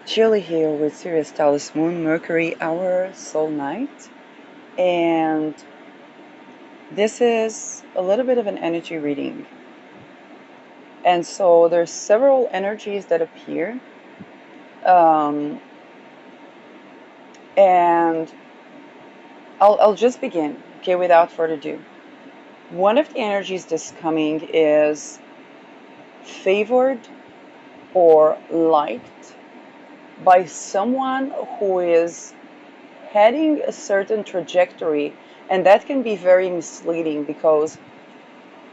Julie here with Sirius Taurus Moon Mercury Hour Soul Night, and this is a little bit of an energy reading. And so there's several energies that appear, um, and I'll just begin, okay, without further ado. One of the energies that's coming is favored or liked by someone who is heading a certain trajectory, and that can be very misleading because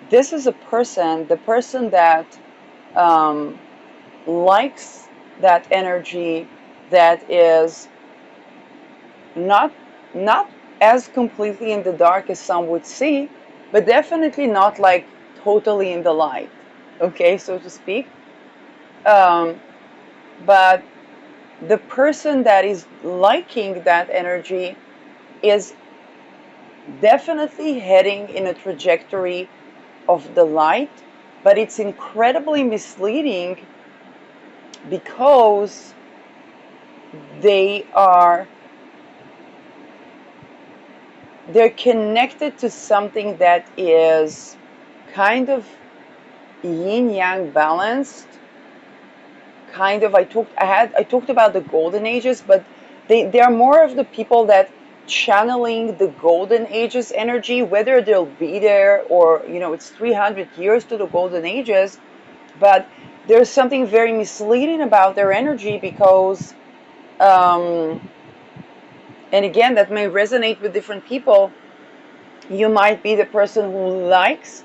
this is a person, the person that likes that energy that is not not as completely in the dark as some would see, but definitely not like totally in the light, okay, so to speak. But the person that is liking that energy is definitely heading in a trajectory of the light, but it's incredibly misleading because they're connected to something that is kind of yin-yang balanced. Kind of, I talked about the golden ages, but they are more of the people that channeling the golden ages energy, whether they'll be there or it's 300 years to the golden ages, but there's something very misleading about their energy because and again, that may resonate with different people. You might be the person who likes,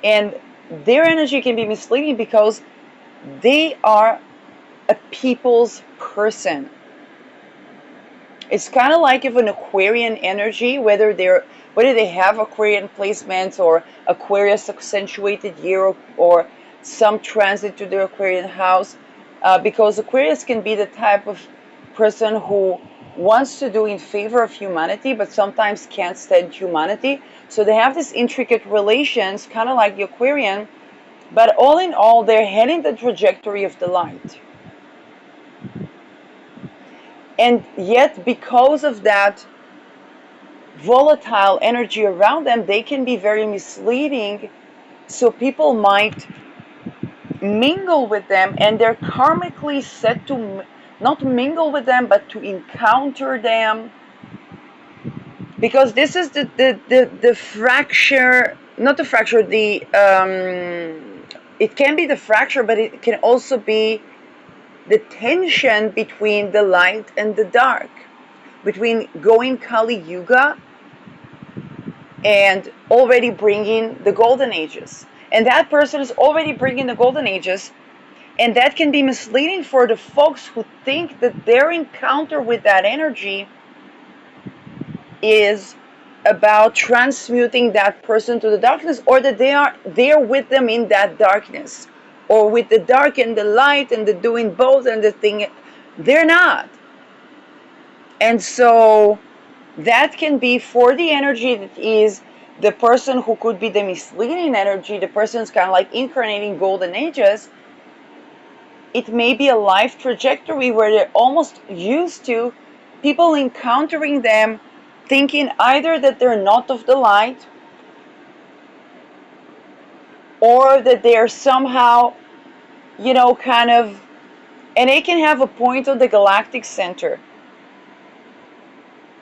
and their energy can be misleading because they are a people's person. It's kind of like if an Aquarian energy, whether they have Aquarian placements or Aquarius accentuated year or some transit to their Aquarian house, because Aquarius can be the type of person who wants to do in favor of humanity, but sometimes can't stand humanity. So they have these intricate relations, kind of like the Aquarian, but all in all, they're heading the trajectory of the light. And yet, because of that volatile energy around them, they can be very misleading. So people might mingle with them, and they're karmically set to not mingle with them, but to encounter them. Because this is the fracture, not the fracture, it can be the fracture, but it can also be the tension between the light and the dark, between going Kali Yuga and already bringing the golden ages. And that person is already bringing the golden ages, and that can be misleading for the folks who think that their encounter with that energy is about transmuting that person to the darkness, or that they are there with them in that darkness, or with the dark and the light and the doing both and the thing. They're not. And so that can be for the energy that is the person who could be the misleading energy. The person's kind of like incarnating golden ages. It may be a life trajectory where they're almost used to people encountering them, thinking either that they're not of the light or that they're somehow, kind of, and they can have a point on the galactic center.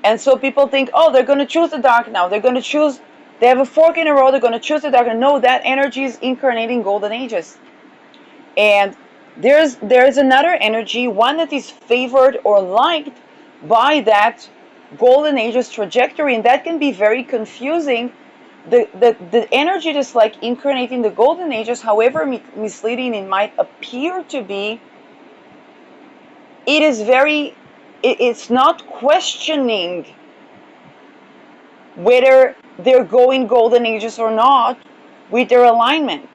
And so people think, oh, they're going to choose the dark now. They have a fork in the road, they're going to choose the dark. No, that energy is incarnating golden ages. And there's another energy, one that is favored or liked by that golden ages trajectory, and that can be very confusing. The energy that's like incarnating the golden ages, however misleading it might appear to be, it's not questioning whether they're going golden ages or not with their alignment.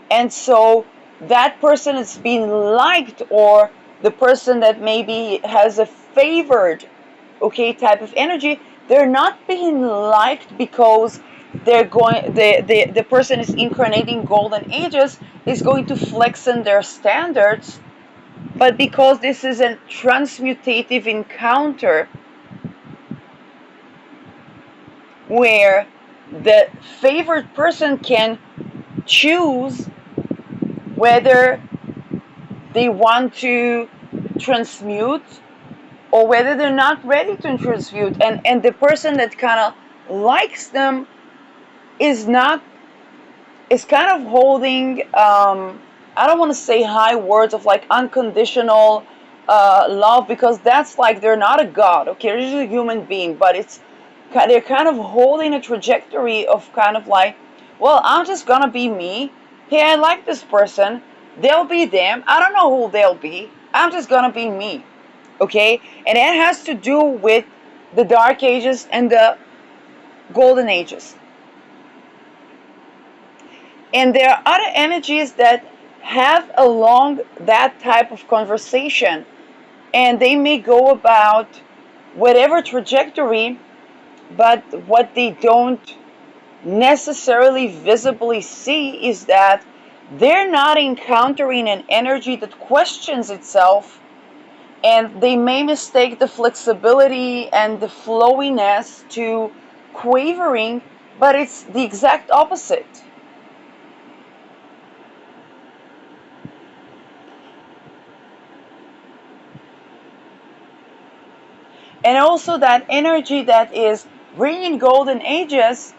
And so that person is being liked, or the person that maybe has a favored, type of energy, they're not being liked because the person is incarnating golden ages is going to flex in their standards, but because this is a transmutative encounter where the favored person can choose whether they want to transmute or whether they're not ready to transmute, and the person that kind of likes them is not is kind of holding I don't want to say high words of like unconditional love, because that's like they're not a god, okay, they're just a human being, but they're kind of holding a trajectory of kind of like, well, I'm just gonna be me. Hey, I like this person, they'll be them, I don't know who they'll be, I'm just gonna be me. Okay, and it has to do with the dark ages and the golden ages. And there are other energies that have along that type of conversation, and they may go about whatever trajectory, but what they don't necessarily visibly see is that they're not encountering an energy that questions itself, and they may mistake the flexibility and the flowiness to quavering, but it's the exact opposite. And also that energy that is bringing golden ages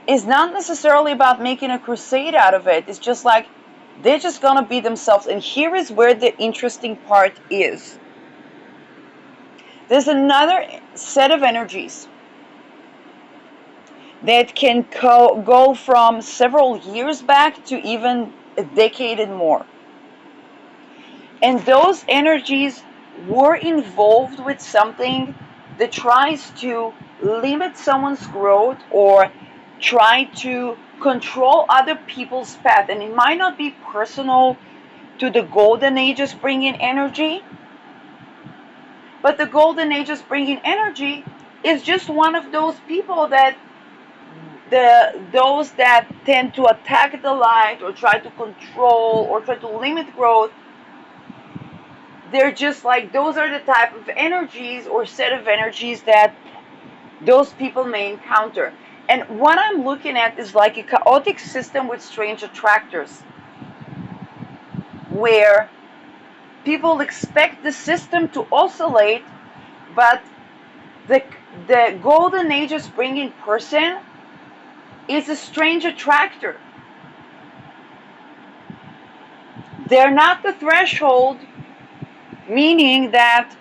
is not necessarily about making a crusade out of it. It's just like they're just gonna be themselves. And here is where the interesting part is. There's another set of energies that can go from several years back to even a decade and more. And those energies were involved with something that tries to limit someone's growth or try to control other people's path. And it might not be personal to the golden ages bringing energy, but the golden ages bringing energy is just one of those people that those that tend to attack the light or try to control or try to limit growth. They're just like, those are the type of energies or set of energies that those people may encounter. And what I'm looking at is like a chaotic system with strange attractors, where people expect the system to oscillate, but the golden ages bringing person is a strange attractor. They're not the threshold, meaning that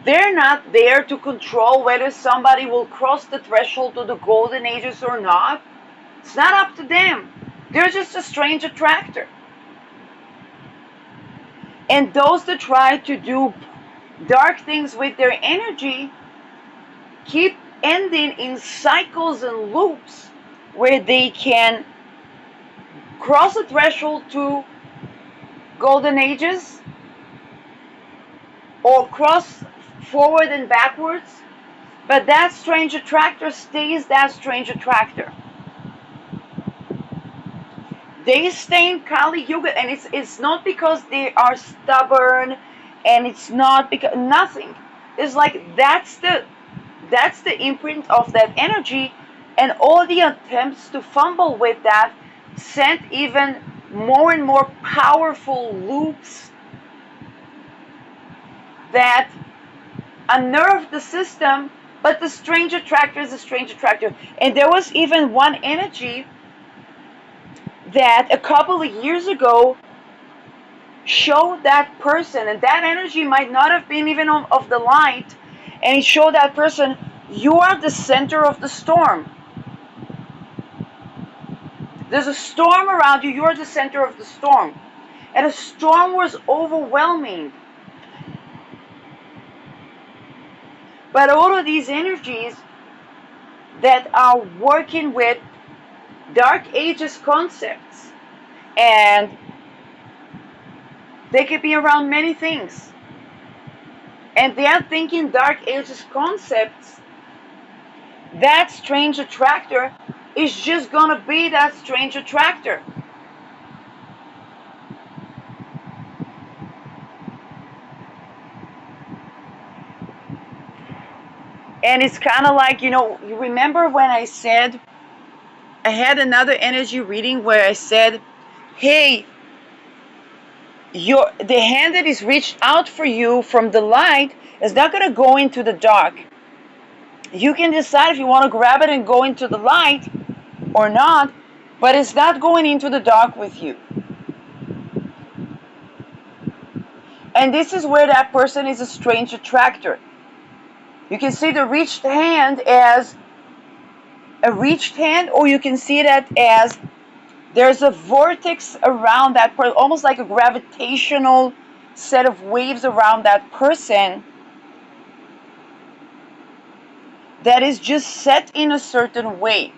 they're not there to control whether somebody will cross the threshold to the golden ages or not. It's not up to them. They're just a strange attractor. And those that try to do dark things with their energy keep ending in cycles and loops where they can cross a threshold to golden ages or cross forward and backwards, but that strange attractor stays that strange attractor. They stay in Kali Yuga, and it's not because they are stubborn, and it's not because nothing. It's like that's the imprint of that energy, and all the attempts to fumble with that sent even more and more powerful loops that unnerve the system. But the strange attractor is a strange attractor. And there was even one energy that a couple of years ago showed that person, and that energy might not have been even of the light, and it showed that person, you are the center of the storm. There's a storm around you, you're the center of the storm. And the storm was overwhelming. But all of these energies that are working with Dark Ages concepts, and they could be around many things, and they are thinking Dark Ages concepts, that strange attractor is just gonna be that strange attractor. And it's kind of like, you remember when I said, I had another energy reading where I said, hey, the hand that is reached out for you from the light is not going to go into the dark. You can decide if you want to grab it and go into the light or not, but it's not going into the dark with you. And this is where that person is a strange attractor. You can see the reached hand as a reached hand, or you can see that as there's a vortex around that person, almost like a gravitational set of waves around that person that is just set in a certain way.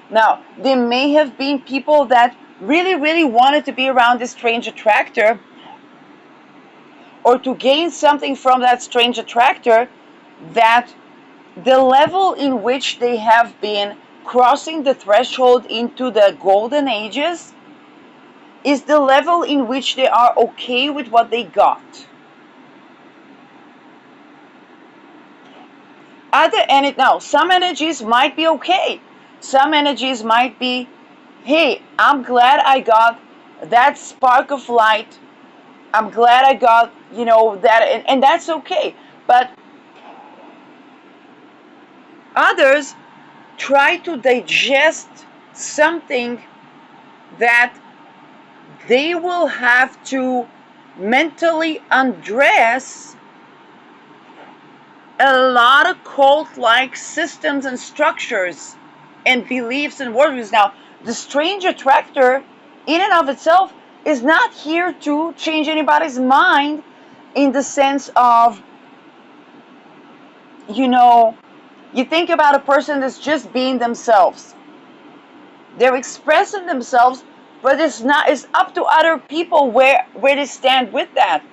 Now, there may have been people that really, really wanted to be around this strange attractor or to gain something from that strange attractor, that the level in which they have been crossing the threshold into the golden ages is the level in which they are okay with what they got. Now, some energies might be okay. Some energies might be, hey, I'm glad I got that spark of light. I'm glad I got, that, and that's okay. But others try to digest something that they will have to mentally undress a lot of cult-like systems and structures and beliefs and worldviews. Now, the strange attractor, in and of itself, is not here to change anybody's mind in the sense of, you think about a person that's just being themselves. They're expressing themselves, but it's up to other people where they stand with that.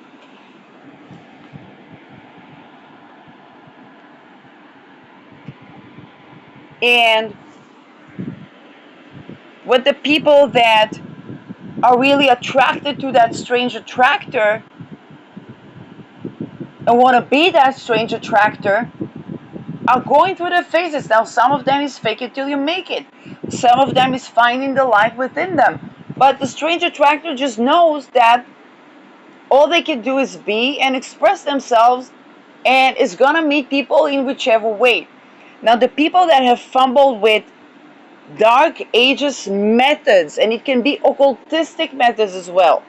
And with the people that are really attracted to that strange attractor and want to be that strange attractor are going through the phases. Now, some of them is fake it till you make it. Some of them is finding the light within them. But the strange attractor just knows that all they can do is be and express themselves, and is going to meet people in whichever way. Now, the people that have fumbled with Dark Ages methods, and it can be occultistic methods as well,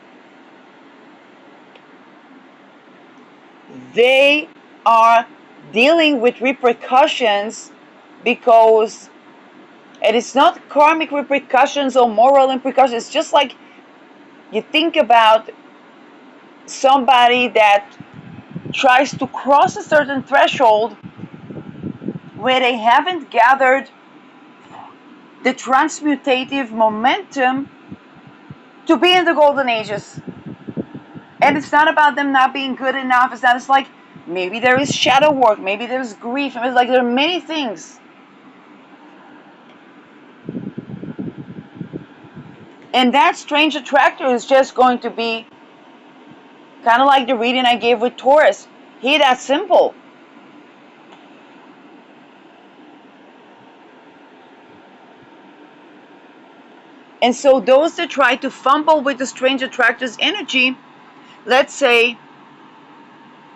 they are dealing with repercussions, because, and it's not karmic repercussions or moral repercussions, it's just like you think about somebody that tries to cross a certain threshold where they haven't gathered the transmutative momentum to be in the golden ages. And it's not about them not being good enough. It's like maybe there is shadow work, maybe there's grief. It's like there are many things. And that strange attractor is just going to be kind of like the reading I gave with Taurus. Hey, that's simple. And so those that try to fumble with the strange attractor's energy, let's say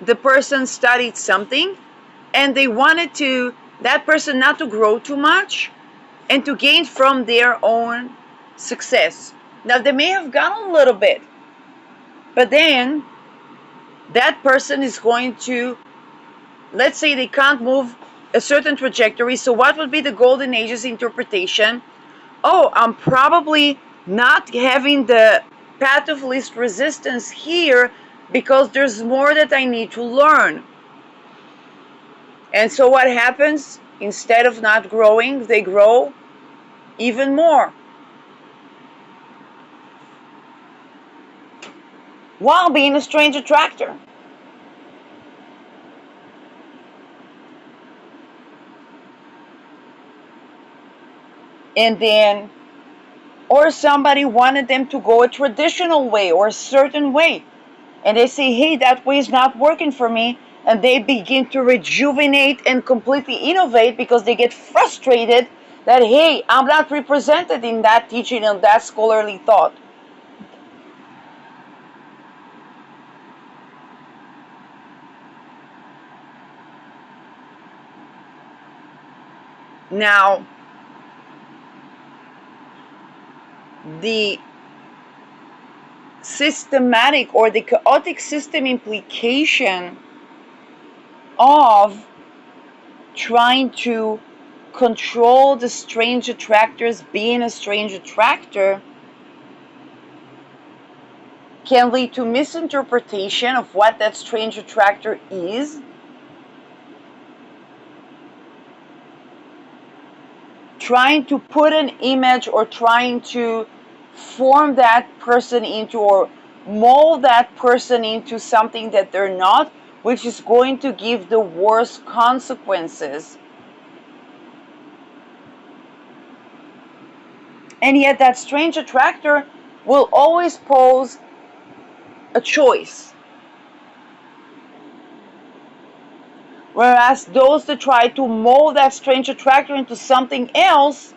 the person studied something and they wanted that person not to grow too much and to gain from their own success. Now, they may have gone a little bit, but then that person is going to, let's say they can't move a certain trajectory. So what would be the golden ages interpretation? Oh, I'm probably not having the path of least resistance here because there's more that I need to learn. And so what happens? Instead of not growing, they grow even more, while being a strange attractor. And then, or somebody wanted them to go a traditional way or a certain way, and they say, hey, that way is not working for me, and they begin to rejuvenate and completely innovate because they get frustrated that, hey, I'm not represented in that teaching and that scholarly thought. Now, the systematic or the chaotic system implication of trying to control the strange attractors being a strange attractor can lead to misinterpretation of what that strange attractor is, trying to put an image or trying to form that person into or mold that person into something that they're not, which is going to give the worst consequences. And yet that strange attractor will always pose a choice. Whereas those that try to mold that strange attractor into something else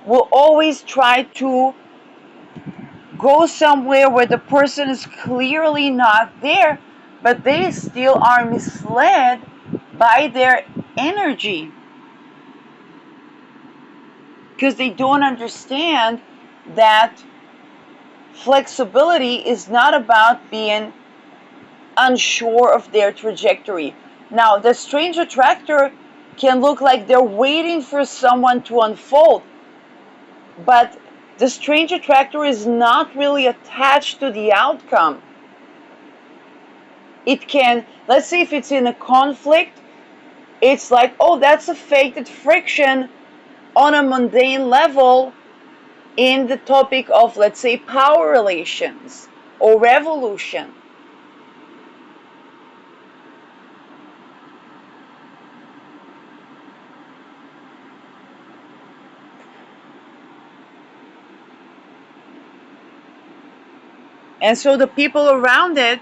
will always try to go somewhere where the person is clearly not there, but they still are misled by their energy because they don't understand that flexibility is not about being unsure of their trajectory. Now, the strange attractor can look like they're waiting for someone to unfold, but the strange attractor is not really attached to the outcome. It can, let's say if it's in a conflict, it's like, oh, that's a fated friction on a mundane level in the topic of, let's say, power relations or revolution. And so the people around it,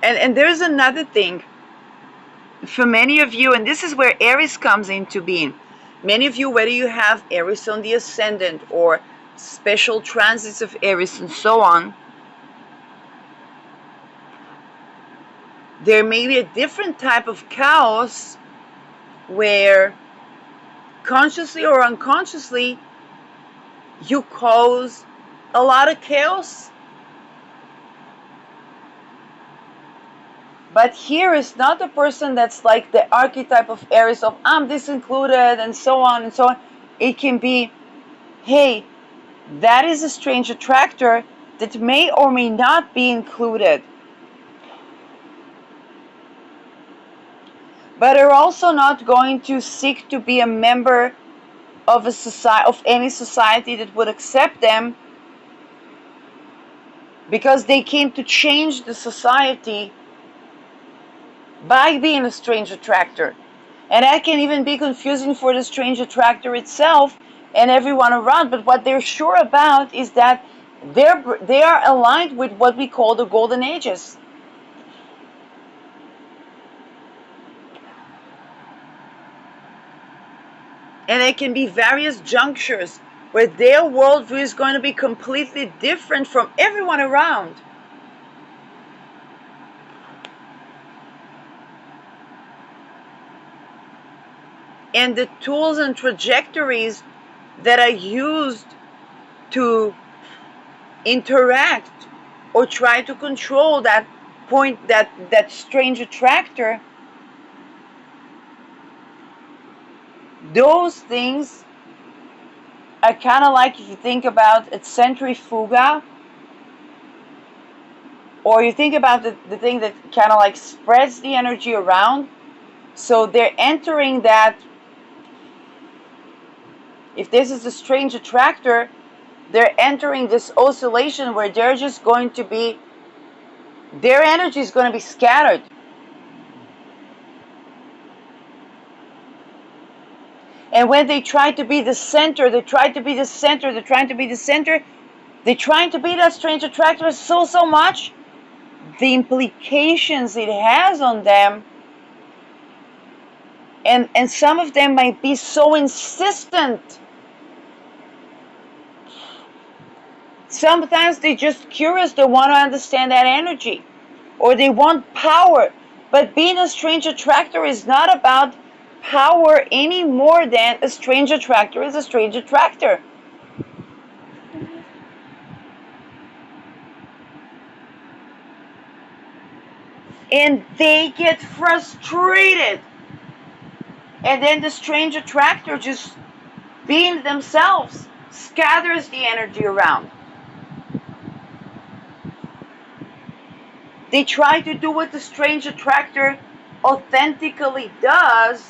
and there's another thing for many of you, and this is where Aries comes into being. Many of you, whether you have Aries on the ascendant or special transits of Aries and so on, there may be a different type of chaos where consciously or unconsciously you cause a lot of chaos. But here is not a person that's like the archetype of Aries of I'm this included and so on and so on. It can be, hey, that is a strange attractor that may or may not be included. But they're also not going to seek to be a member of a society, of any society that would accept them, because they came to change the society by being a strange attractor. And that can even be confusing for the strange attractor itself and everyone around. But what they're sure about is that they are aligned with what we call the golden ages. And there can be various junctures where their worldview is going to be completely different from everyone around. And the tools and trajectories that are used to interact or try to control that point, that strange attractor, those things are kind of like, if you think about a centrifuga, or you think about the thing that kind of like spreads the energy around. So they're entering that, if this is a strange attractor, they're entering this oscillation where they're just going to be, their energy is going to be scattered. And when they try to be the center, they try to be the center, they're trying to be the center, they're trying to be that strange attractor so much, the implications it has on them, and some of them might be so insistent. Sometimes they're just curious, they want to understand that energy, or they want power. But being a strange attractor is not about power any more than a strange attractor is a strange attractor. And they get frustrated. And then the strange attractor, just being themselves, scatters the energy around. They try to do what the strange attractor authentically does,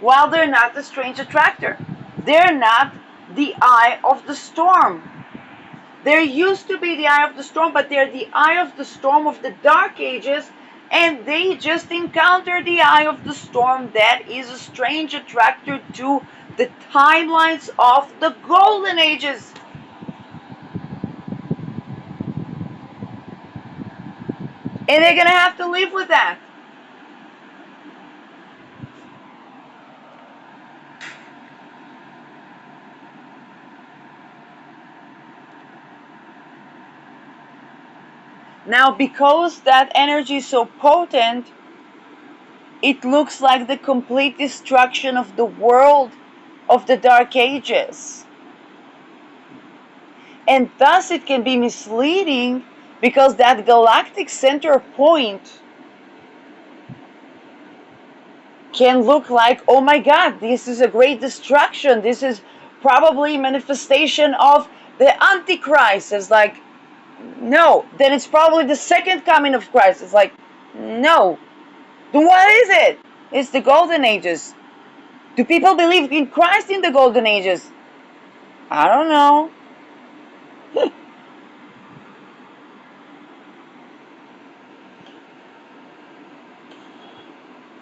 while they're not the strange attractor. They're not the eye of the storm. There used to be the eye of the storm, but they're the eye of the storm of the Dark Ages, and they just encountered the eye of the storm that is a strange attractor to the timelines of the Golden Ages. And they're going to have to live with that. Now, because that energy is so potent, it looks like the complete destruction of the world of the Dark Ages. And thus it can be misleading, because that galactic center point can look like, oh my God, this is a great destruction. This is probably manifestation of the Antichrist. It's like, no. Then it's probably the second coming of Christ. It's like, no. Then what is it? It's the Golden Ages. Do people believe in Christ in the Golden Ages? I don't know.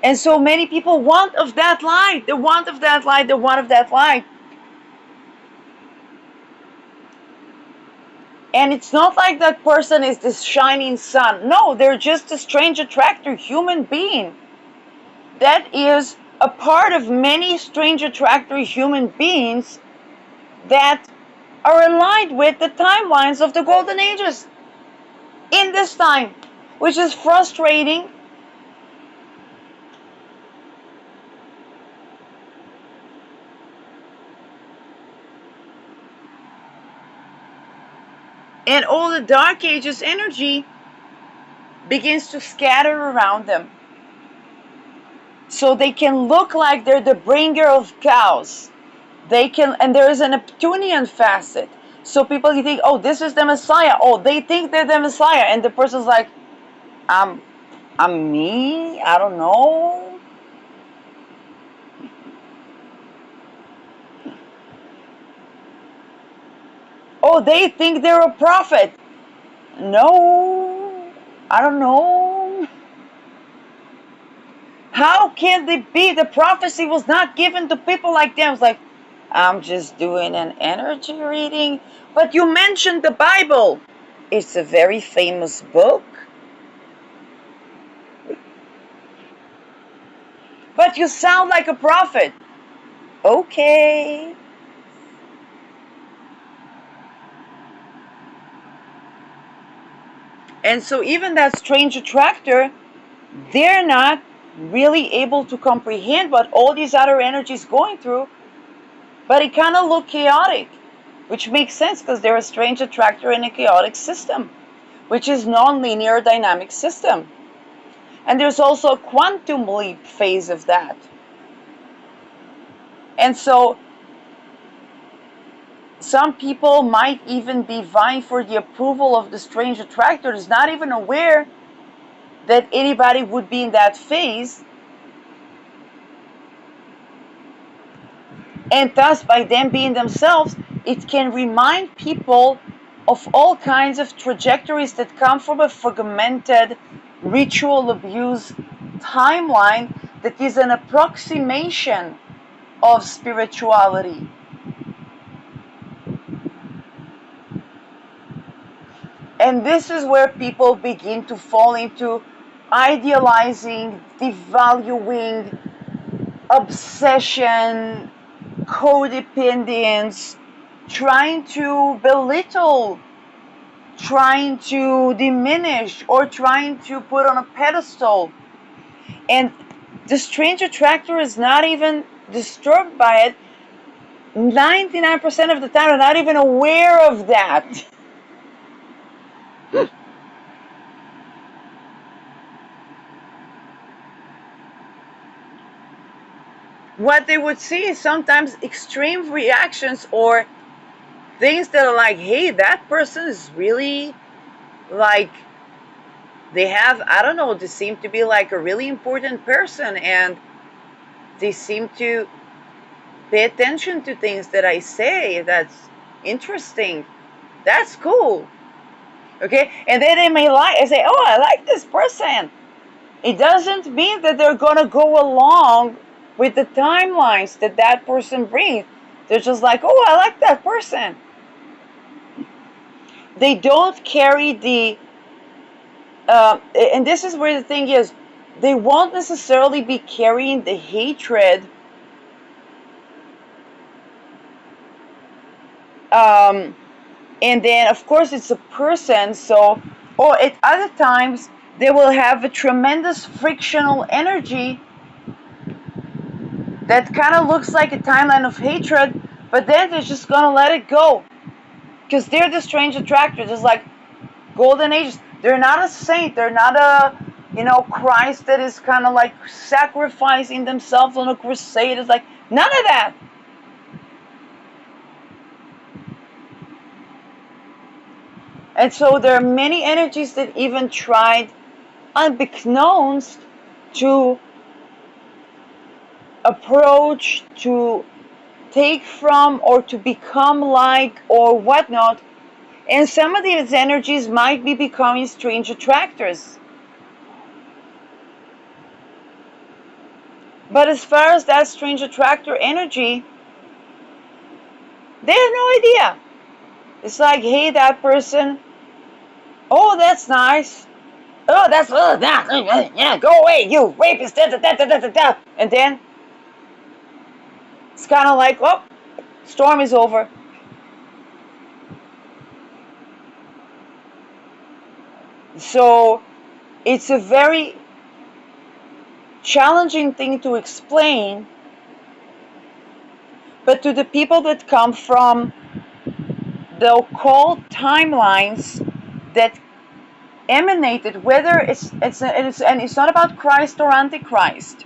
And so many people want of that light. They want of that light. They want of that light. And it's not like that person is this shining sun. No, they're just a strange attractor human being that is a part of many strange attractor human beings that are aligned with the timelines of the Golden Ages in this time, which is frustrating. And all the Dark Ages energy begins to scatter around them. So they can look like they're the bringer of chaos. They can, and there is a Neptunian facet. So people think, oh, this is the Messiah. Oh, they think they're the Messiah. And the person's like, I'm me? I don't know. Oh, they think they're a prophet. No, I don't know. How can they be? The prophecy was not given to people like them. It's like, I'm just doing an energy reading. But you mentioned the Bible. It's a very famous book. But you sound like a prophet. Okay. And so even that strange attractor, they're not really able to comprehend what all these other energies going through, but it kind of look chaotic, which makes sense because they're a strange attractor in a chaotic system, which is non-linear dynamic system. And there's also a quantum leap phase of that. And so some people might even be vying for the approval of the strange attractors, not even aware that anybody would be in that phase. And thus, by them being themselves, it can remind people of all kinds of trajectories that come from a fragmented ritual abuse timeline that is an approximation of spirituality. And this is where people begin to fall into idealizing, devaluing, obsession, codependence, trying to belittle, trying to diminish, or trying to put on a pedestal. And the strange attractor is not even disturbed by it. 99% of the time, they're not even aware of that. What they would see is sometimes extreme reactions or things that are like, hey, that person is really like, they have, I don't know, they seem to be like a really important person, and they seem to pay attention to things that I say. That's interesting. That's cool. Okay? And then they may like, I say, oh, I like this person. It doesn't mean that they're going to go along with the timelines that that person brings. They're just like, oh, I like that person. They don't carry the, and this is where the thing is, they won't necessarily be carrying the hatred and then of course it's a person, so, or at other times they will have a tremendous frictional energy that kind of looks like a timeline of hatred, but then they're just gonna let it go because they're the strange attractor, just like golden ages. They're not a saint, they're not a, you know, Christ that is kind of like sacrificing themselves on a crusade. It's like none of that. And so there are many energies that even tried, unbeknownst, to approach, to take from, or to become like, or whatnot. And some of these energies might be becoming strange attractors. But as far as that strange attractor energy, they have no idea. It's like, hey, that person, oh, that's nice. Oh, that's, yeah, go away, you rapist, da, da, da, da, da, da. And then it's kind of like, oh, storm is over. So it's a very challenging thing to explain, but to the people that come from the occult timelines that emanated, whether and it's not about Christ or Antichrist.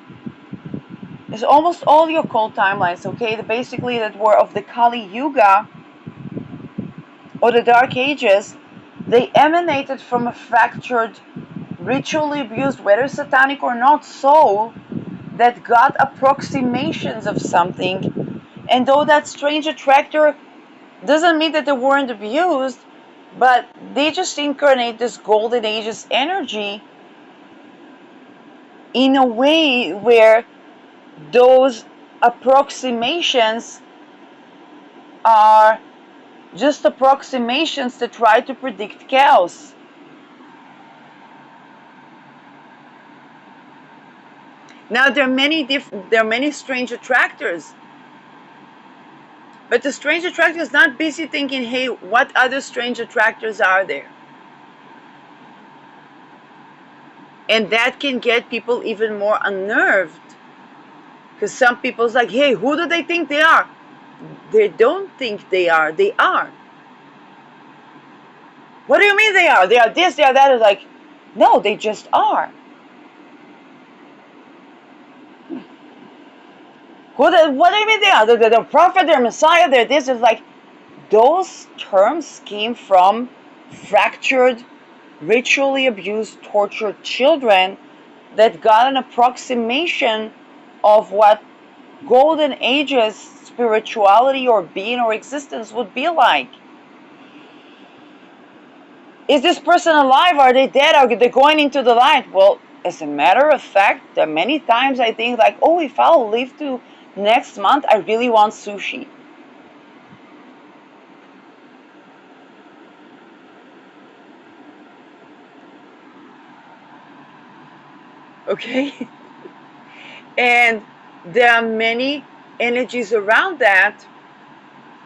It's almost all the occult timelines, okay? Basically, that were of the Kali Yuga or the Dark Ages. They emanated from a fractured, ritually abused, whether satanic or not, soul that got approximations of something. And though that strange attractor doesn't mean that they weren't abused, but they just incarnate this golden ages energy in a way where those approximations are just approximations to try to predict chaos. Now there are many strange attractors. But the strange attractor is not busy thinking, hey, what other strange attractors are there? And that can get people even more unnerved. Because some people's like, hey, who do they think they are? They don't think they are. They are. What do you mean they are? They are this, they are that. It's like, no, they just are. What do you mean they are? They're the prophet, they're Messiah, they're this. It's like, those terms came from fractured, ritually abused, tortured children that got an approximation of what golden ages spirituality or being or existence would be like. Is this person alive? Are they dead? Are they going into the light? Well, as a matter of fact, there are many times I think like, oh, if I'll live to next month, I really want sushi. Okay? And there are many energies around that.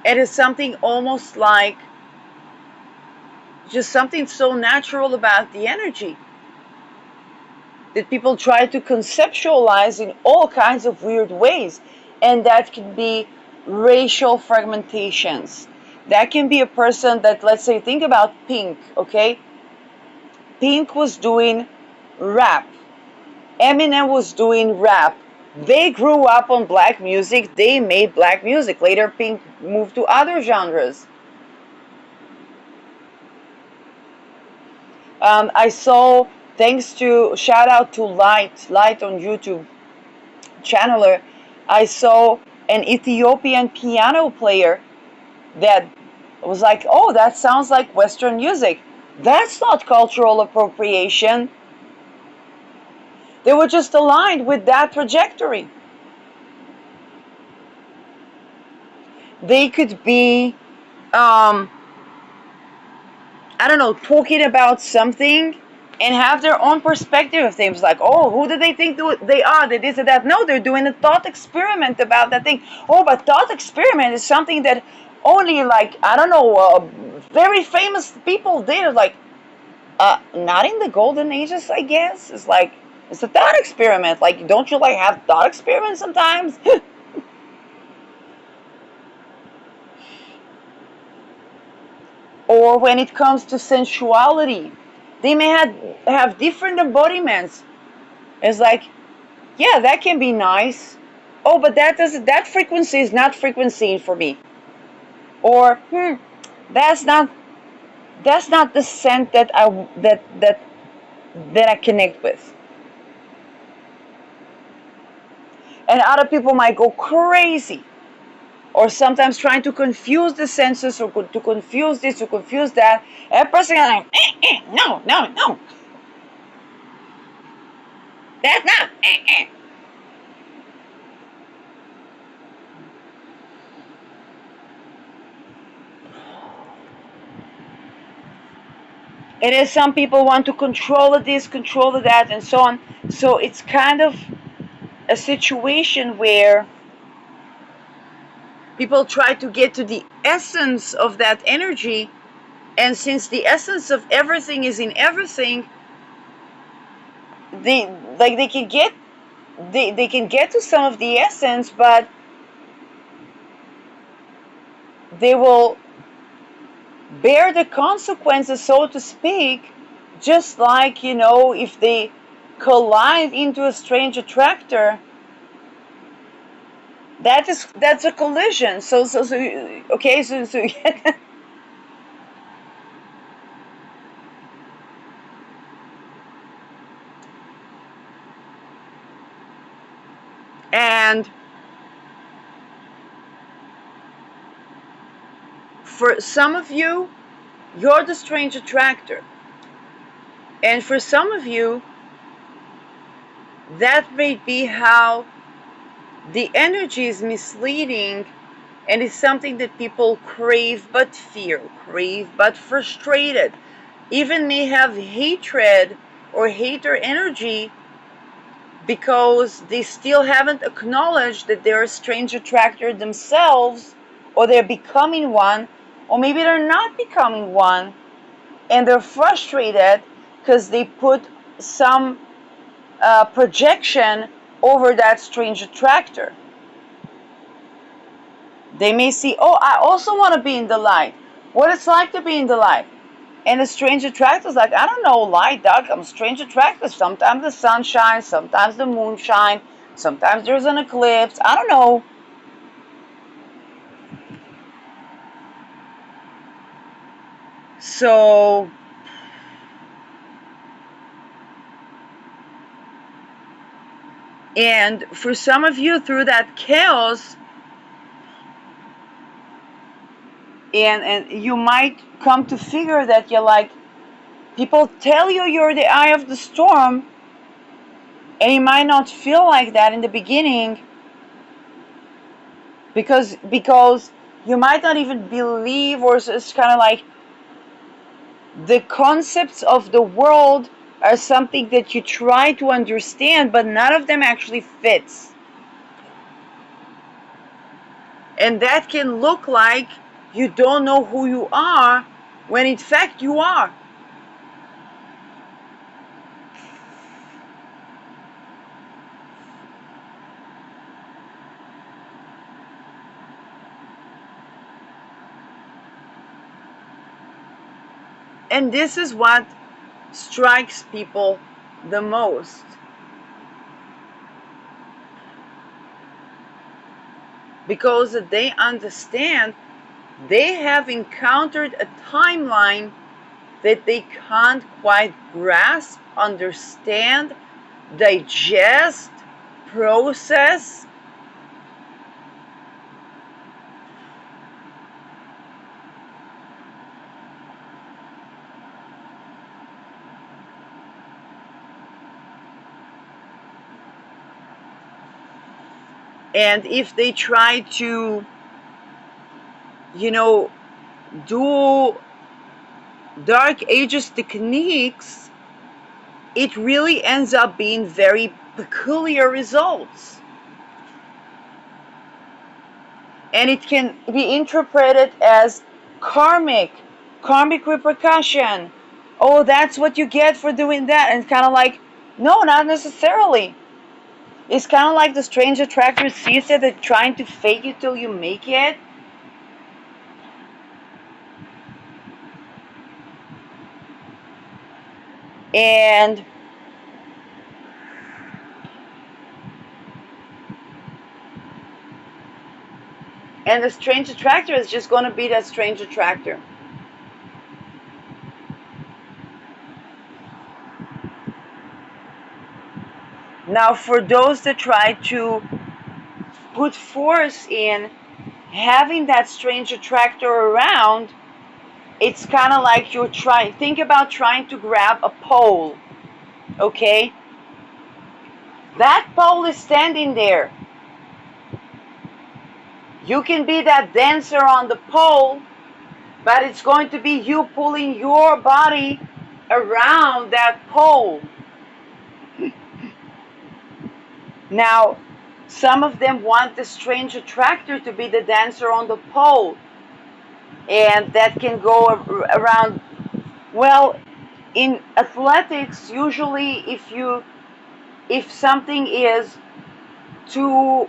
It is something almost like just something so natural about the energy that people try to conceptualize in all kinds of weird ways. And that could be racial fragmentations. That can be a person that, let's say, think about Pink, okay? Pink was doing rap. Eminem was doing rap. They grew up on black music. They made black music. Later, Pink moved to other genres. I saw, thanks to, shout out to Light on YouTube, channeler, I saw an Ethiopian piano player that was like, oh, that sounds like Western music. That's not cultural appropriation. They were just aligned with that trajectory. They could be, I don't know, talking about something and have their own perspective of things. Like, oh, who do they think they are? They this or that. No, they're doing a thought experiment about that thing. Oh, but thought experiment is something that only, like, I don't know, very famous people did. Like, not in the golden ages, I guess. It's like, it's a thought experiment. Like, don't you like have thought experiments sometimes? Or when it comes to sensuality, they may have different embodiments. It's like, yeah, that can be nice. Oh, but that frequency is not frequency for me. Or that's not the scent that I connect with. And other people might go crazy, or sometimes trying to confuse the senses, or to confuse this, to confuse that. And a person is like, no, no, no, that's not. It is, some people want to control this, control that, and so on. So it's kind of a situation where people try to get to the essence of that energy, and since the essence of everything is in everything, they can get they can get to some of the essence, but they will bear the consequences, so to speak, just like, if they collide into a strange attractor, that's a collision. So okay, so and for some of you, you're the strange attractor, and for some of you, that may be how the energy is misleading, and it's something that people crave but fear, crave but frustrated, even may have hatred or hater energy, because they still haven't acknowledged that they're a strange attractor themselves, or they're becoming one, or maybe they're not becoming one, and they're frustrated because they put some projection over that strange attractor. They may see, oh, I also want to be in the light. What it's like to be in the light. And a strange attractor is like, I don't know, light, dark, I'm strange attractor. Sometimes the sun shines, sometimes the moon shines, sometimes there's an eclipse. I don't know. So, and for some of you, through that chaos, and you might come to figure that you're like, people tell you you're the eye of the storm, And it might not feel like that in the beginning, because you might not even believe, or it's kind of like the concepts of the world are something that you try to understand, but none of them actually fits. And that can look like you don't know who you are, when in fact you are. And this is what strikes people the most. Because they understand they have encountered a timeline that they can't quite grasp, understand, digest, process. And if they try to, do Dark Ages techniques, it really ends up being very peculiar results. And it can be interpreted as karmic repercussion. Oh, that's what you get for doing that. And kind of like, no, not necessarily. It's kind of like the strange attractor sees that they're trying to fake it till you make it. And the strange attractor is just going to be that strange attractor. Now, for those that try to put force in having that strange attractor around, it's kind of like think about trying to grab a pole, okay? That pole is standing there. You can be that dancer on the pole, but it's going to be you pulling your body around that pole. Now, some of them want the strange attractor to be the dancer on the pole, and that can go around. Well, in athletics, usually if something is too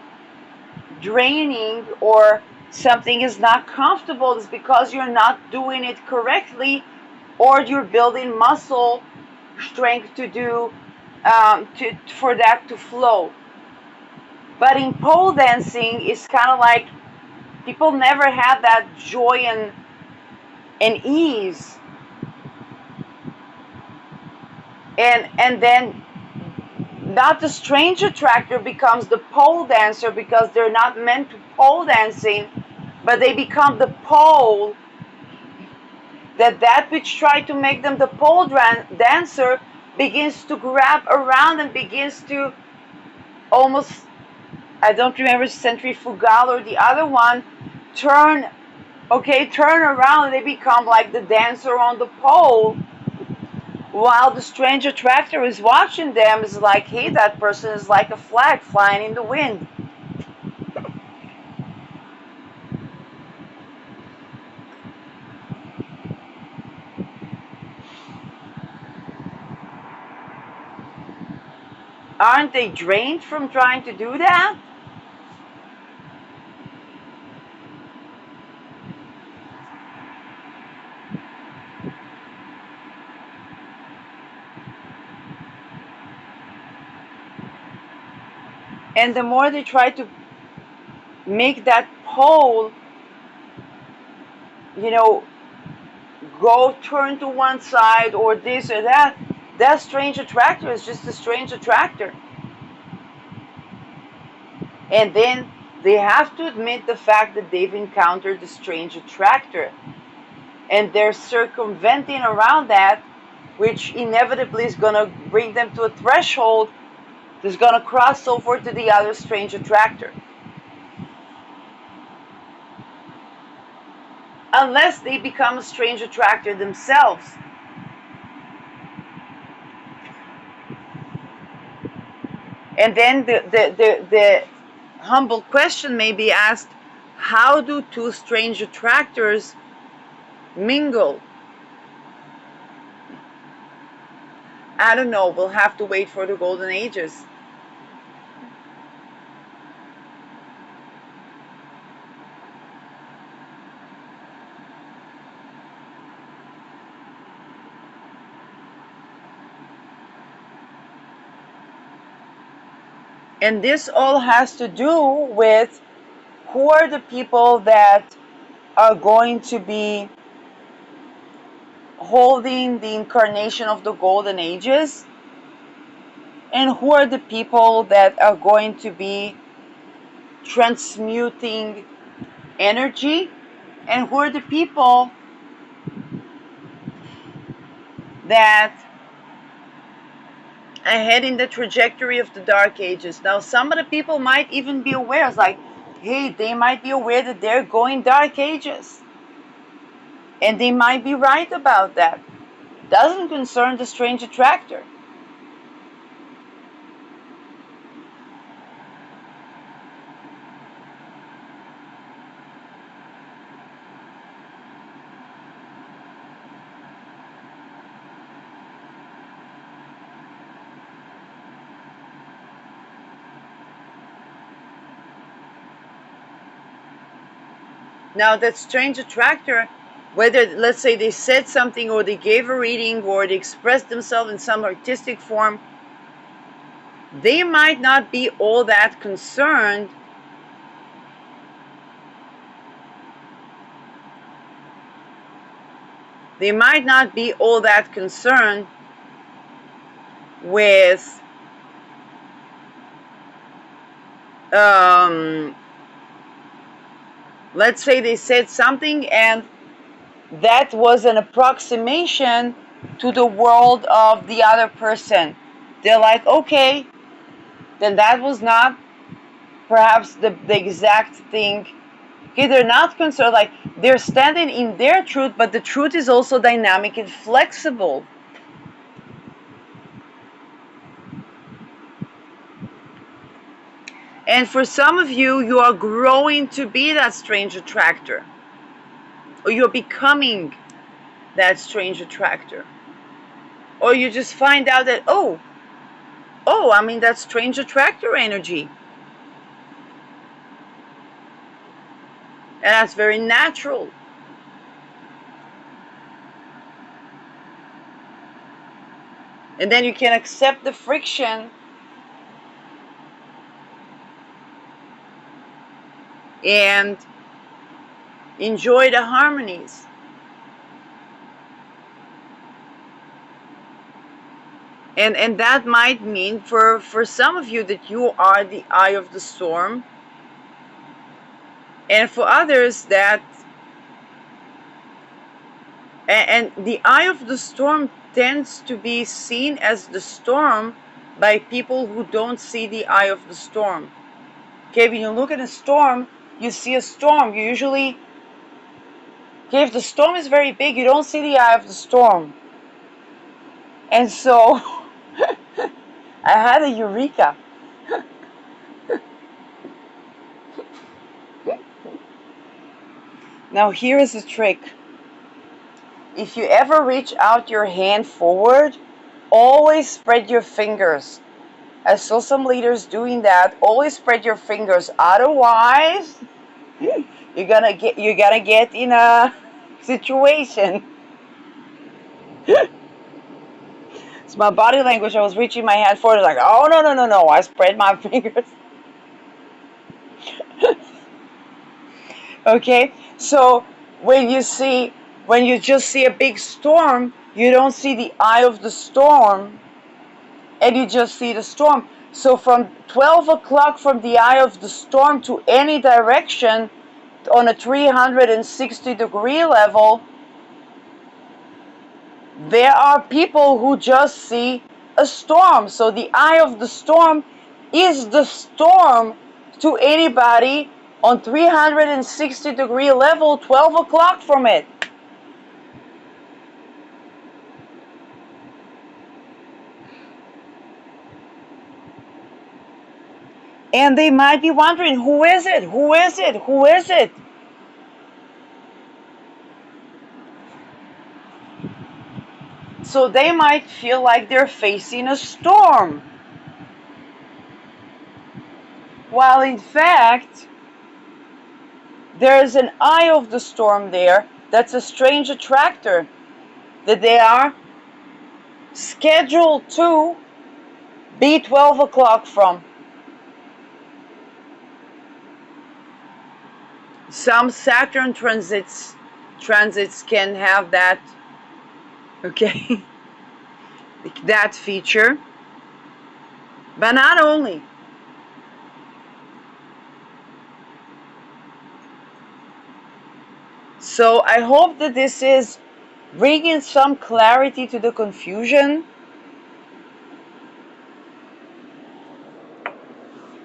draining or something is not comfortable, it's because you're not doing it correctly, or you're building muscle strength to do for that to flow. But in pole dancing, it's kind of like people never have that joy and ease, and then not the strange attractor becomes the pole dancer, because they're not meant to pole dancing, but they become the pole, that which tried to make them the pole dancer begins to grab around and begins to almost, I don't remember centrifugal or the other one, turn around, and they become like the dancer on the pole, while the strange attractor is watching them, is like, hey, that person is like a flag flying in the wind. Aren't they drained from trying to do that? And the more they try to make that pole, go turn to one side or this or that, that strange attractor is just a strange attractor. And then they have to admit the fact that they've encountered the strange attractor. And they're circumventing around that, which inevitably is going to bring them to a threshold that's going to cross over to the other strange attractor. Unless they become a strange attractor themselves. And then the humble question may be asked, how do two strange attractors mingle? I don't know, we'll have to wait for the golden ages. And this all has to do with who are the people that are going to be holding the incarnation of the golden ages, and who are the people that are going to be transmuting energy, and who are the people that are heading the trajectory of the dark ages. Now, some of the people might even be aware, it's like, hey, they might be aware that they're going dark ages. And they might be right about that. Doesn't concern the strange attractor. Now, that strange attractor, whether, let's say, they said something or they gave a reading or they expressed themselves in some artistic form, they might not be all that concerned with let's say they said something and that was an approximation to the world of the other person. They're like, okay, then that was not perhaps the exact thing. Okay, they're not concerned, like they're standing in their truth, but the truth is also dynamic and flexible. And for some of you, you are growing to be that strange attractor, or you're becoming that strange attractor, or you just find out that, I'm in that strange attractor energy. And that's very natural. And then you can accept the friction and enjoy the harmonies. And that might mean for some of you that you are the eye of the storm, and for others that and the eye of the storm tends to be seen as the storm by people who don't see the eye of the storm. Okay, when you look at a storm, you see a storm. You usually, okay, if the storm is very big, you don't see the eye of the storm. And so I had a eureka. Now here is the trick. If you ever reach out your hand forward, always spread your fingers. I saw some leaders doing that. Always spread your fingers. Otherwise, you're gonna get in a situation. It's my body language. I was reaching my hand forward, like, oh no. I spread my fingers. Okay, so when you just see a big storm, you don't see the eye of the storm, and you just see the storm. So from 12 o'clock from the eye of the storm to any direction on a 360-degree level, there are people who just see a storm. So the eye of the storm is the storm to anybody on 360-degree level 12 o'clock from it. And they might be wondering, who is it? Who is it? Who is it? So they might feel like they're facing a storm. While in fact, there's an eye of the storm there that's a strange attractor that they are scheduled to be 12 o'clock from. Some Saturn transits can have that, okay, that feature. But not only. So I hope that this is bringing some clarity to the confusion,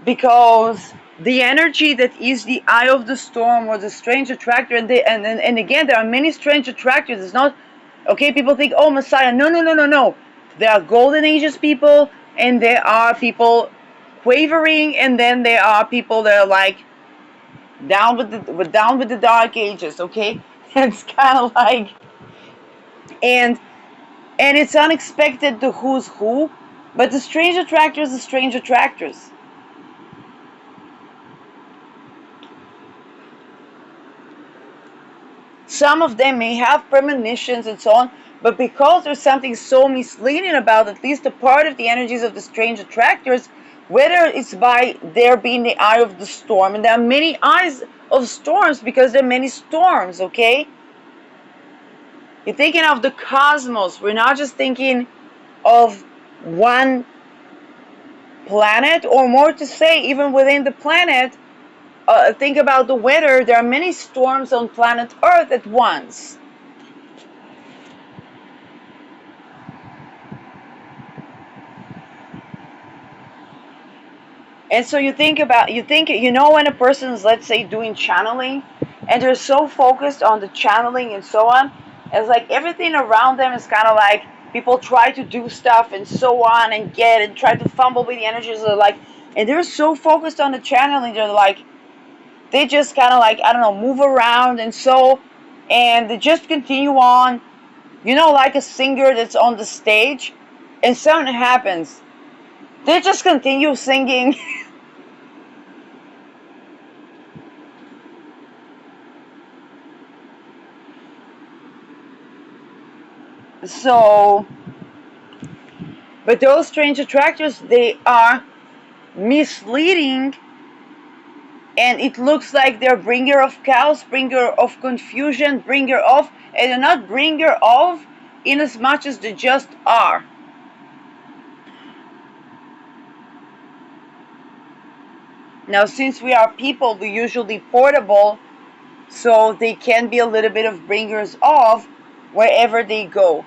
because the energy that is the eye of the storm or the strange attractor, and again, there are many strange attractors. It's not, okay, people think, oh, Messiah. No. There are golden ages people, and there are people quavering, and then there are people that are like down with the dark ages, okay? It's kind of like, and it's unexpected the who's who, but the strange attractors are strange attractors. Some of them may have premonitions and so on, but because there's something so misleading about at least a part of the energies of the strange attractors, whether it's by there being the eye of the storm, and there are many eyes of storms because there are many storms, okay? You're thinking of the cosmos. We're not just thinking of one planet, or more to say, even within the planet. Think about the weather. There are many storms on planet Earth at once. And so you think, when a person is, let's say, doing channeling, and they're so focused on the channeling and so on, it's like everything around them is kind of like people try to do stuff and so on and try to fumble with the energies. And they're so focused on the channeling, they're like, they just kind of like, I don't know, move around and they just continue on, like a singer that's on the stage, and something happens. They just continue singing. So, but those strange attractors, they are misleading, and it looks like they're bringer of chaos, bringer of confusion, bringer of, and they're not bringer of in as much as they just are. Now, since we are people, we're usually portable, so they can be a little bit of bringers of wherever they go.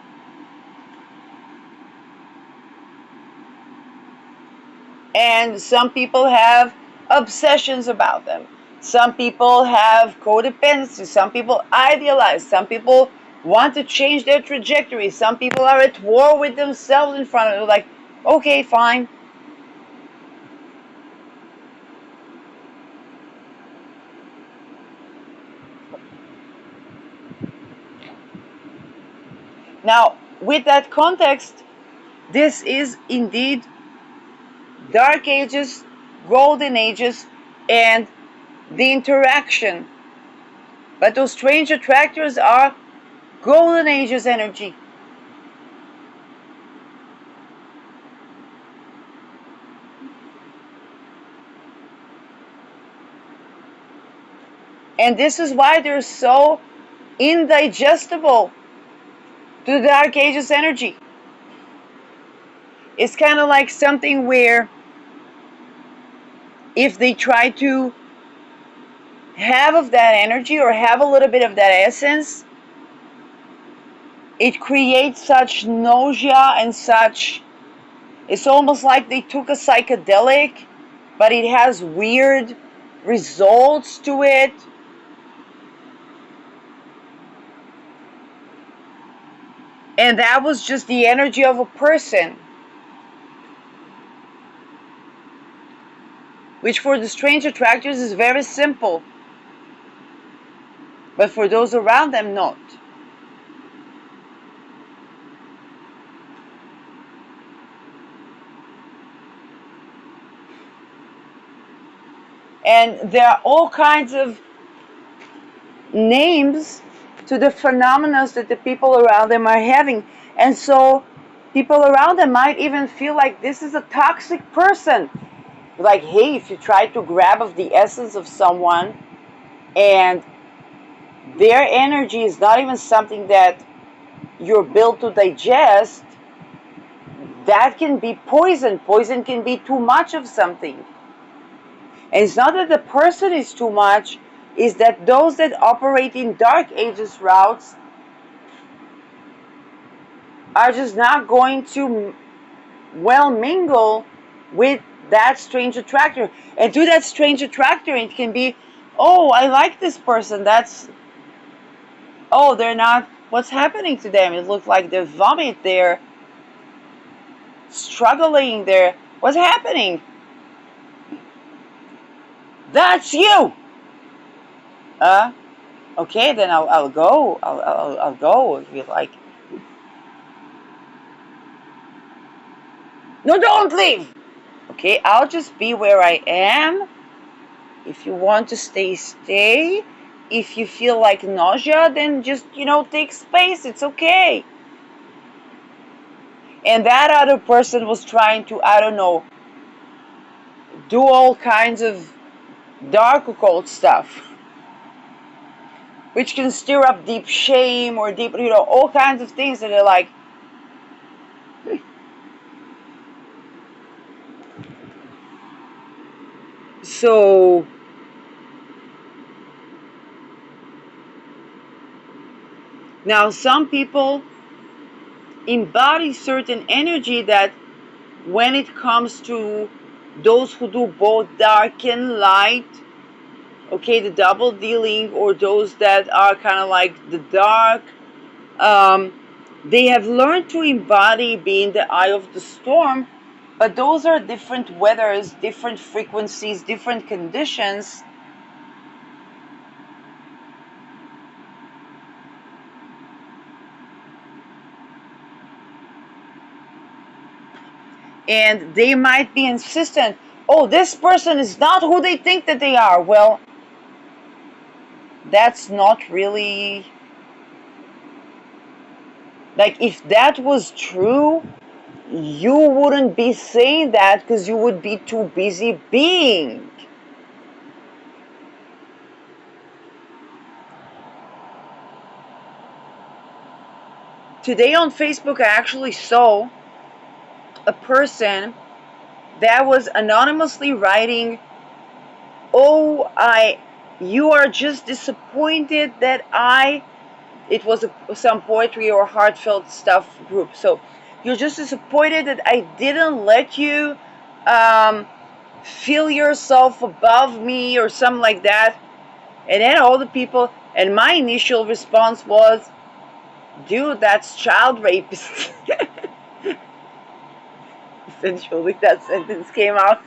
And some people have obsessions about them. Some people have codependency. Some people idealize. Some people want to change their trajectory. Some people are at war with themselves in front of them. Like, okay, fine. Now, with that context, this is indeed Dark Ages, Golden Ages, and the interaction. But those strange attractors are Golden Ages energy. And this is why they're so indigestible to the Dark Ages energy. It's kind of like something where if they try to have of that energy or have a little bit of that essence, it creates such nausea and such, it's almost like they took a psychedelic but it has weird results to it. And that was just the energy of a person, which for the strange attractors is very simple, but for those around them, not. And there are all kinds of names to the phenomena that the people around them are having. And so people around them might even feel like this is a toxic person. Like, hey, if you try to grab of the essence of someone and their energy is not even something that you're built to digest, that can be poison. Poison can be too much of something. And it's not that the person is too much, it's that those that operate in dark ages routes are just not going to well mingle with that strange attractor. And to that strange attractor, it can be, oh, I like this person. Oh, they're not, what's happening to them? It looks like they vomit, they're struggling, what's happening? That's you! Okay, then I'll go. I'll go if you like. No, don't leave! Okay, I'll just be where I am. If you want to stay, stay. If you feel like nausea, then just, take space. It's okay. And that other person was trying to, I don't know, do all kinds of dark occult stuff, which can stir up deep shame or deep, all kinds of things that are like, so now some people embody certain energy that when it comes to those who do both dark and light, okay, the double dealing, or those that are kind of like the dark, they have learned to embody being the eye of the storm, but those are different weathers, different frequencies, different conditions. And they might be insistent, oh, this person is not who they think that they are. Well, that's not really, like, if that was true, you wouldn't be saying that because you would be too busy being. Today on Facebook, I actually saw a person that was anonymously writing, oh, you are just disappointed that it was some poetry or heartfelt stuff group. So you're just disappointed that I didn't let you feel yourself above me or something like that. And then all the people, and my initial response was, dude, that's child rapist. Essentially, that sentence came out.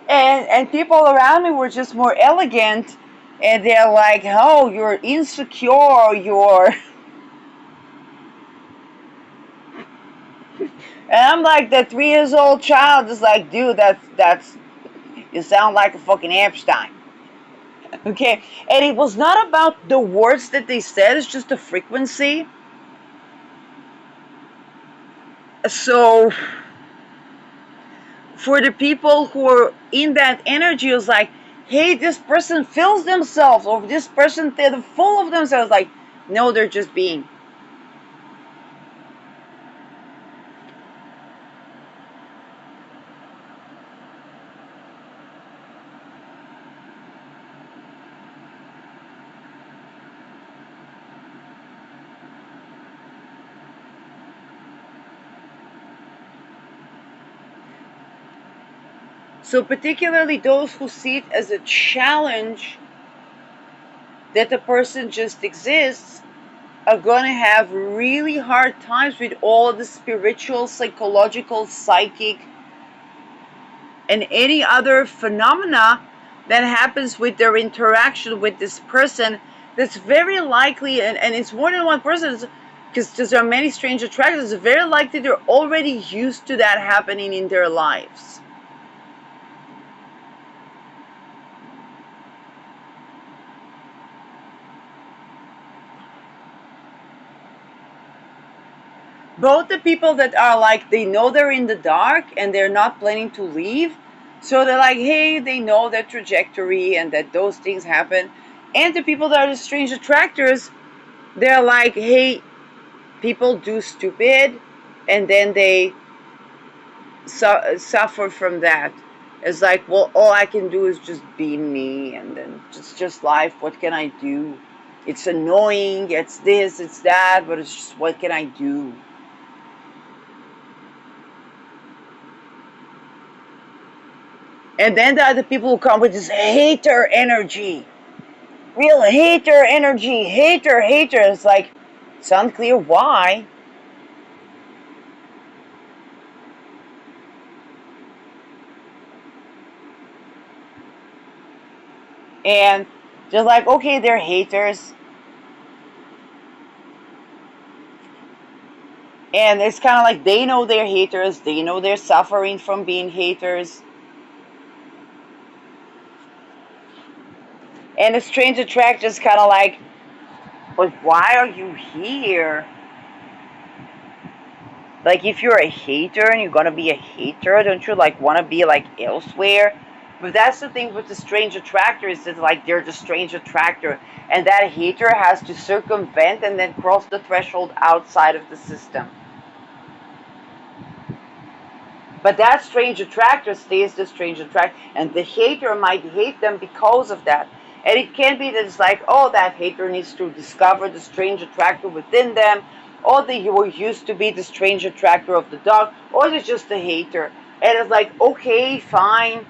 and people around me were just more elegant, and they're like, oh, you're insecure, you're. And I'm like, that 3 years old child is like, dude, that's you sound like a fucking Epstein. Okay, and it was not about the words that they said, it's just the frequency. So for the people who are in that energy, it was like, hey, this person feels themselves, or this person, they're full of themselves. Like, no, they're just being. So particularly those who see it as a challenge that the person just exists are going to have really hard times with all the spiritual, psychological, psychic, and any other phenomena that happens with their interaction with this person. That's very likely, and it's more than one person, because there are many strange attractors. It's very likely they're already used to that happening in their lives. Both the people that are like, they know they're in the dark and they're not planning to leave, so they're like, hey, they know their trajectory and that those things happen. And the people that are the strange attractors, they're like, hey, people do stupid and then they suffer from that. It's like, well, all I can do is just be me, and then it's just life. What can I do? It's annoying, it's this, it's that, but it's just, what can I do? And then the other people who come with this hater energy. Real hater energy. Hater, hater. It's like, it's unclear why. And just like, okay, they're haters. And it's kind of like they know they're haters. They know they're suffering from being haters. And the strange attractor is kind of like, but why are you here? Like, if you're a hater and you're gonna be a hater, don't you like want to be like elsewhere? But that's the thing with the strange attractor, is that like they're the strange attractor, and that hater has to circumvent and then cross the threshold outside of the system. But that strange attractor stays the strange attractor, and the hater might hate them because of that. And it can be that it's like, oh, that hater needs to discover the strange attractor within them, or they were used to be the strange attractor of the dog, or they're just a hater. And it's like, okay, fine.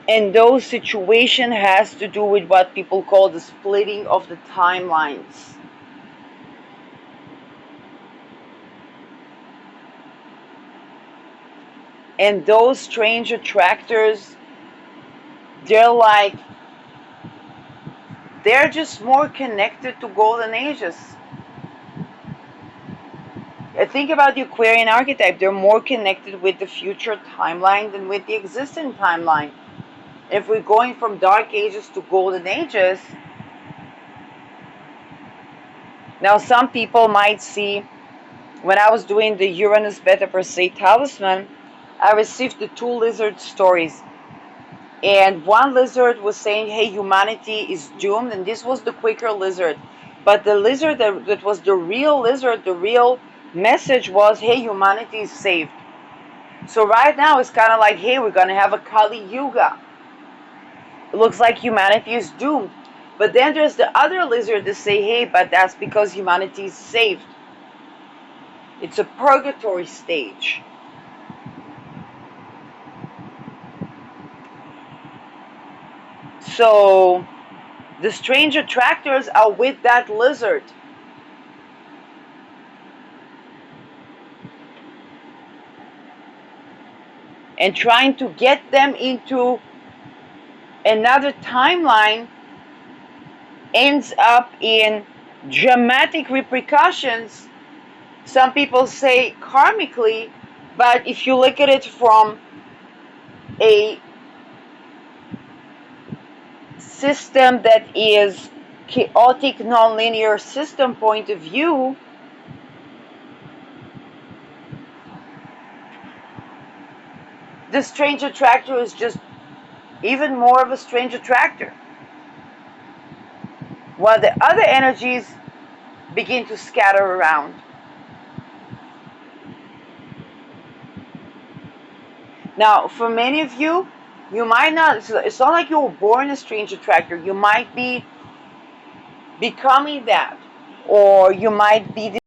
And those situation has to do with what people call the splitting of the timelines. And those strange attractors, they're like, they're just more connected to golden ages. Think about the Aquarian archetype. They're more connected with the future timeline than with the existing timeline. If we're going from dark ages to golden ages, now some people might see, when I was doing the Uranus Beta Per Se talisman, I received the two lizard stories. And one lizard was saying, hey, humanity is doomed, and this was the quicker lizard. But the lizard that was the real lizard, the real message was, hey, humanity is saved. So right now it's kind of like, hey, we're going to have a Kali Yuga. It looks like humanity is doomed. But then there's the other lizard that say, hey, but that's because humanity is saved. It's a purgatory stage. So the strange attractors are with that lizard. And trying to get them into another timeline ends up in dramatic repercussions. Some people say karmically, but if you look at it from a system that is chaotic, nonlinear system point of view, the strange attractor is just even more of a strange attractor. While the other energies begin to scatter around. Now, for many of you, You might not, it's not like you were born a strange attractor. You might be becoming that, or you might be